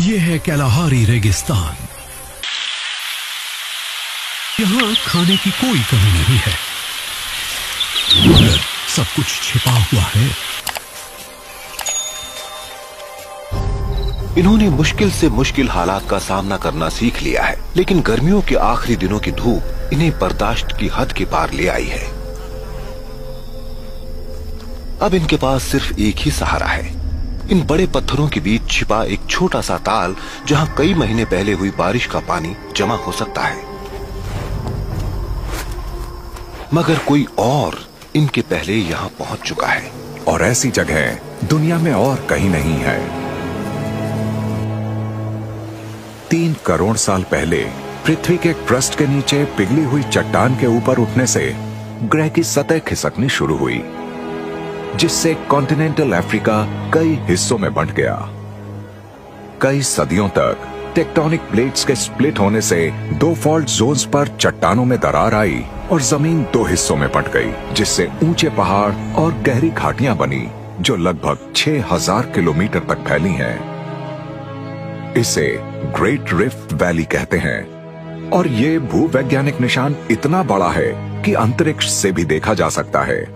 ये है कैलाहारी रेगिस्तान। यहाँ खाने की कोई कमी नहीं है, सब कुछ छिपा हुआ है। इन्होंने मुश्किल से मुश्किल हालात का सामना करना सीख लिया है, लेकिन गर्मियों के आखिरी दिनों की धूप इन्हें बर्दाश्त की हद के पार ले आई है। अब इनके पास सिर्फ एक ही सहारा है, इन बड़े पत्थरों के बीच छिपा एक छोटा सा ताल, जहां कई महीने पहले हुई बारिश का पानी जमा हो सकता है। मगर कोई और इनके पहले यहां पहुंच चुका है, और ऐसी जगह दुनिया में और कहीं नहीं है। 3 करोड़ साल पहले पृथ्वी के क्रस्ट के नीचे पिघली हुई चट्टान के ऊपर उठने से ग्रह की सतह खिसकनी शुरू हुई, जिससे कॉन्टिनेंटल अफ्रीका कई हिस्सों में बंट गया। कई सदियों तक टेक्टोनिक प्लेट्स के स्प्लिट होने से 2 फॉल्ट जोन्स पर चट्टानों में दरार आई और जमीन 2 हिस्सों में बंट गई, जिससे ऊंचे पहाड़ और गहरी घाटियां बनी जो लगभग 6000 किलोमीटर तक फैली हैं। इसे ग्रेट रिफ्ट वैली कहते हैं, और ये भूवैज्ञानिक निशान इतना बड़ा है कि अंतरिक्ष से भी देखा जा सकता है।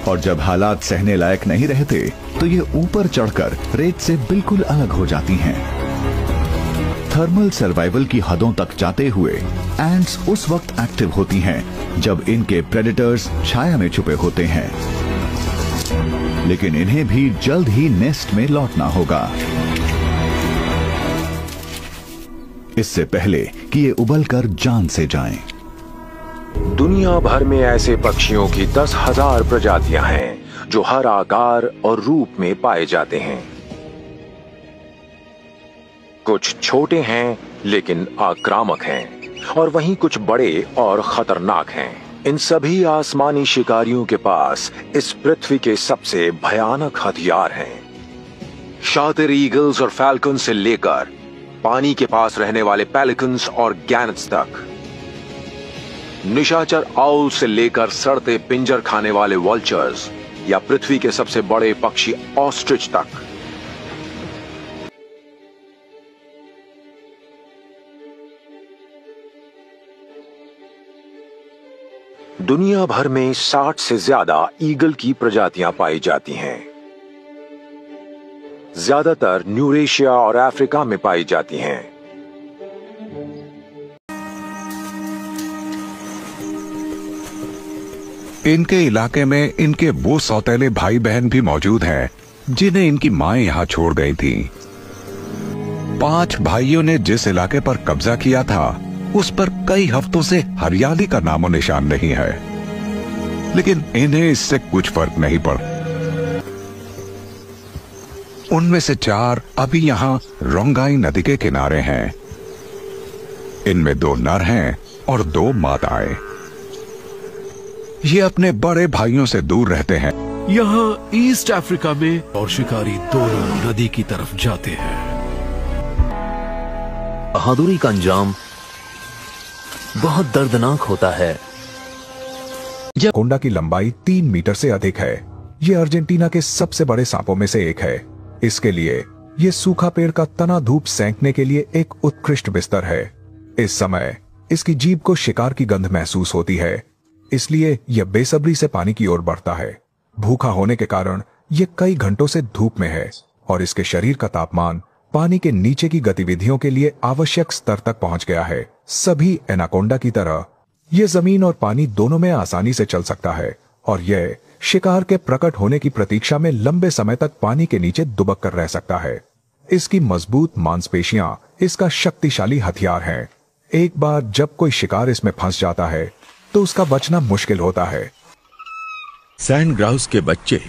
और जब हालात सहने लायक नहीं रहते तो ये ऊपर चढ़कर रेत से बिल्कुल अलग हो जाती हैं। थर्मल सर्वाइवल की हदों तक जाते हुए एंट्स उस वक्त एक्टिव होती हैं जब इनके प्रेडेटर्स छाया में छुपे होते हैं, लेकिन इन्हें भी जल्द ही नेस्ट में लौटना होगा, इससे पहले कि ये उबलकर जान से जाएं। दुनिया भर में ऐसे पक्षियों की 10,000 प्रजातियां हैं जो हर आकार और रूप में पाए जाते हैं। कुछ छोटे हैं लेकिन आक्रामक हैं, और वहीं कुछ बड़े और खतरनाक हैं। इन सभी आसमानी शिकारियों के पास इस पृथ्वी के सबसे भयानक हथियार हैं। शातिर ईगल्स और फैल्कन से लेकर पानी के पास रहने वाले पेलिकन्स और गैनेट्स तक, निशाचर आउल से लेकर सड़ते पिंजर खाने वाले वल्चर्स या पृथ्वी के सबसे बड़े पक्षी ऑस्ट्रिच तक, दुनिया भर में 60 से ज्यादा ईगल की प्रजातियां पाई जाती हैं। ज्यादातर यूरेशिया और अफ्रीका में पाई जाती हैं। इनके इलाके में इनके वो सौतेले भाई बहन भी मौजूद हैं जिन्हें इनकी माएं यहां छोड़ गई थीं। 5 भाइयों ने जिस इलाके पर कब्जा किया था उस पर कई हफ्तों से हरियाली का नामो निशान नहीं है, लेकिन इन्हें इससे कुछ फर्क नहीं पड़ता। उनमें से 4 अभी यहां रोंगाई नदी के किनारे हैं। इनमें 2 नर हैं और 2 मादाएं। ये अपने बड़े भाइयों से दूर रहते हैं। यहाँ ईस्ट अफ्रीका में और शिकारी दोनों नदी की तरफ जाते हैं। बहादुरी का अंजाम बहुत दर्दनाक होता है। एनाकोंडा की लंबाई 3 मीटर से अधिक है। ये अर्जेंटीना के सबसे बड़े सांपों में से एक है। इसके लिए ये सूखा पेड़ का तना धूप सेंकने के लिए एक उत्कृष्ट बिस्तर है। इस समय इसकी जीभ को शिकार की गंध महसूस होती है, इसलिए यह बेसब्री से पानी की ओर बढ़ता है। भूखा होने के कारण यह कई घंटों से धूप में है और इसके शरीर का तापमान पानी के नीचे की गतिविधियों के लिए आवश्यक स्तर तक पहुंच गया है। सभी एनाकोंडा की तरह यह जमीन और पानी दोनों में आसानी से चल सकता है और यह शिकार के प्रकट होने की प्रतीक्षा में लंबे समय तक पानी के नीचे दुबक कर रह सकता है। इसकी मजबूत मांसपेशियां इसका शक्तिशाली हथियार हैं। एक बार जब कोई शिकार इसमें फंस जाता है तो उसका बचना मुश्किल होता है। सैंड ग्राउस के बच्चे